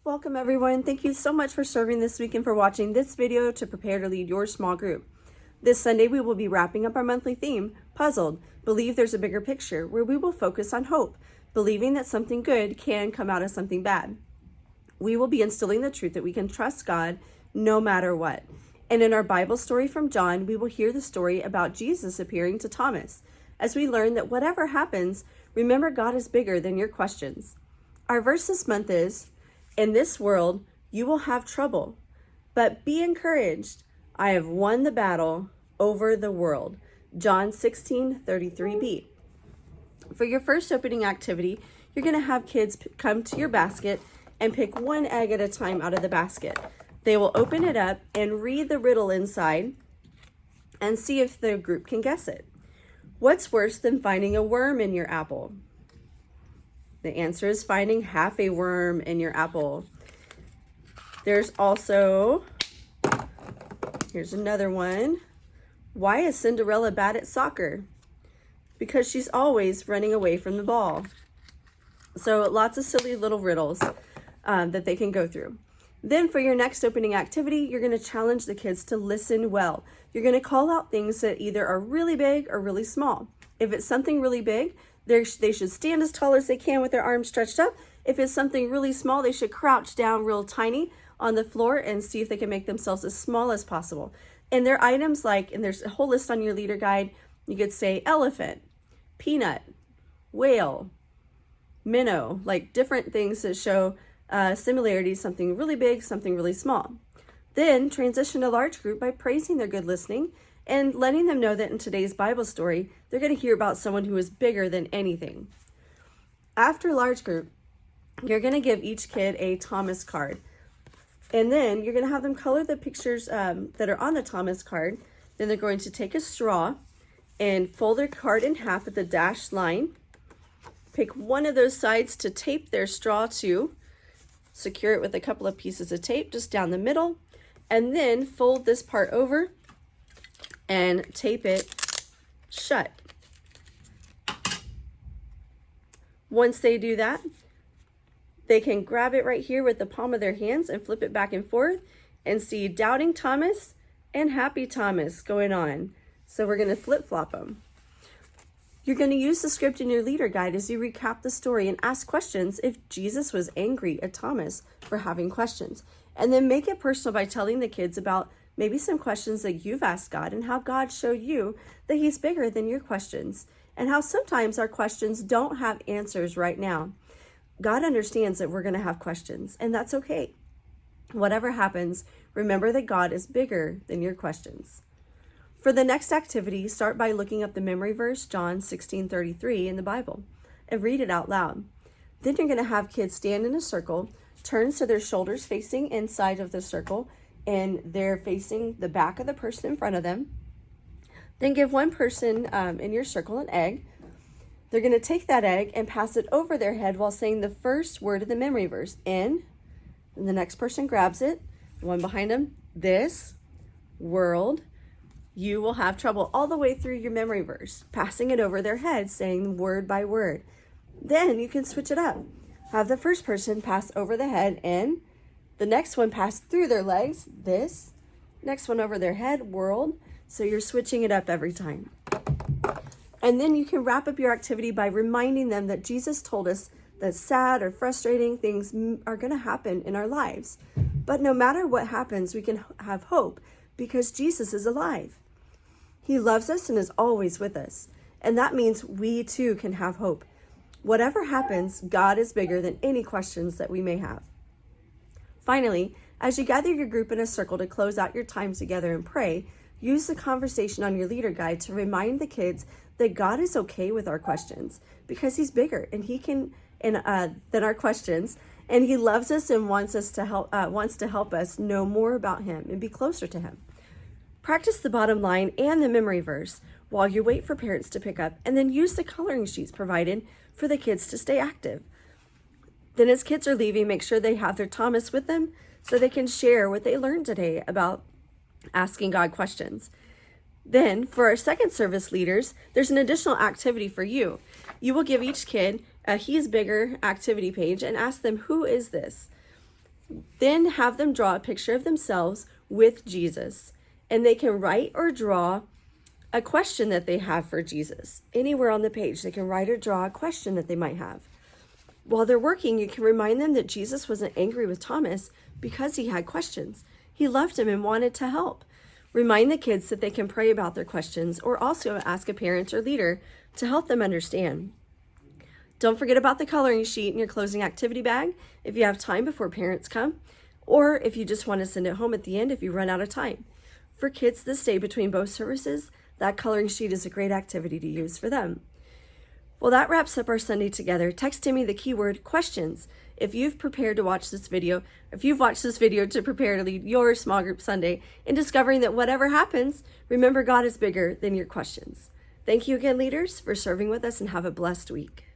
Welcome everyone. Thank you so much for serving this week and for watching this video to prepare to lead your small group. This Sunday we will be wrapping up our monthly theme, Puzzled, Believe There's a Bigger Picture, where we will focus on hope, believing that something good can come out of something bad. We will be instilling the truth that we can trust God no matter what. And in our Bible story from John, we will hear the story about Jesus appearing to Thomas, as we learn that whatever happens, remember God is bigger than your questions. Our verse this month is, in this world, you will have trouble, but be encouraged. I have won the battle over the world. John 16:33b. For your first opening activity, you're going to have kids come to your basket and pick one egg at a time out of the basket. They will open it up and read the riddle inside and see if the group can guess it. What's worse than finding a worm in your apple? The answer is finding half a worm in your apple. There's also, here's another one. Why is Cinderella bad at soccer? Because she's always running away from the ball. So lots of silly little riddles that they can go through. Then for your next opening activity, you're going to challenge the kids to listen well. You're going to call out things that either are really big or really small. If it's something really big, they should stand as tall as they can with their arms stretched up. If it's something really small, they should crouch down real tiny on the floor and see if they can make themselves as small as possible. And there are items like, and there's a whole list on your leader guide, you could say elephant, peanut, whale, minnow, like different things that show similarities, something really big, something really small. Then transition to large group by praising their good listening and letting them know that in today's Bible story, they're going to hear about someone who is bigger than anything. After large group, you're going to give each kid a Thomas card. And then you're going to have them color the pictures that are on the Thomas card. Then they're going to take a straw and fold their card in half at the dashed line. Pick one of those sides to tape their straw to. Secure it with a couple of pieces of tape just down the middle. And then fold this part over and tape it shut. Once they do that, they can grab it right here with the palm of their hands and flip it back and forth and see Doubting Thomas and Happy Thomas going on. So we're going to flip-flop them. You're going to use the script in your leader guide as you recap the story and ask questions if Jesus was angry at Thomas for having questions. And then make it personal by telling the kids about maybe some questions that you've asked God and how God showed you that He's bigger than your questions and how sometimes our questions don't have answers right now. God understands that we're going to have questions, and that's okay. Whatever happens, remember that God is bigger than your questions. For the next activity, start by looking up the memory verse, John 16:33 in the Bible, and read it out loud. Then you're going to have kids stand in a circle, turn so their shoulders facing inside of the circle, and they're facing the back of the person in front of them. Then give one person in your circle an egg. They're going to take that egg and pass it over their head while saying the first word of the memory verse, in. And the next person grabs it, the one behind them, this world. You will have trouble all the way through your memory verse, passing it over their head, saying word by word. Then you can switch it up. Have the first person pass over the head, in. The next one pass through their legs, this. Next one over their head, world. So you're switching it up every time. And then you can wrap up your activity by reminding them that Jesus told us that sad or frustrating things are going to happen in our lives. But no matter what happens, we can have hope because Jesus is alive. He loves us and is always with us. And that means we too can have hope. Whatever happens, God is bigger than any questions that we may have. Finally, as you gather your group in a circle to close out your time together and pray, use the conversation on your leader guide to remind the kids that God is okay with our questions because He's bigger and He can than our questions, and He loves us and wants to help us know more about Him and be closer to Him. Practice the bottom line and the memory verse while you wait for parents to pick up, and then use the coloring sheets provided for the kids to stay active. Then as kids are leaving, make sure they have their Thomas with them so they can share what they learned today about asking God questions. Then for our second service leaders, there's an additional activity for you. You will give each kid a He's Bigger activity page and ask them, who is this? Then have them draw a picture of themselves with Jesus, and they can write or draw a question that they have for Jesus. Anywhere on the page, they can write or draw a question that they might have. While they're working, you can remind them that Jesus wasn't angry with Thomas because he had questions. He loved him and wanted to help. Remind the kids that they can pray about their questions or also ask a parent or leader to help them understand. Don't forget about the coloring sheet in your closing activity bag if you have time before parents come, or if you just want to send it home at the end if you run out of time. For kids this day between both services, that coloring sheet is a great activity to use for them. Well, that wraps up our Sunday together. Text Timmy the keyword questions if you've prepared to watch this video, if you've watched this video to prepare to lead your small group Sunday in discovering that whatever happens, remember God is bigger than your questions. Thank you again, leaders, for serving with us, and have a blessed week.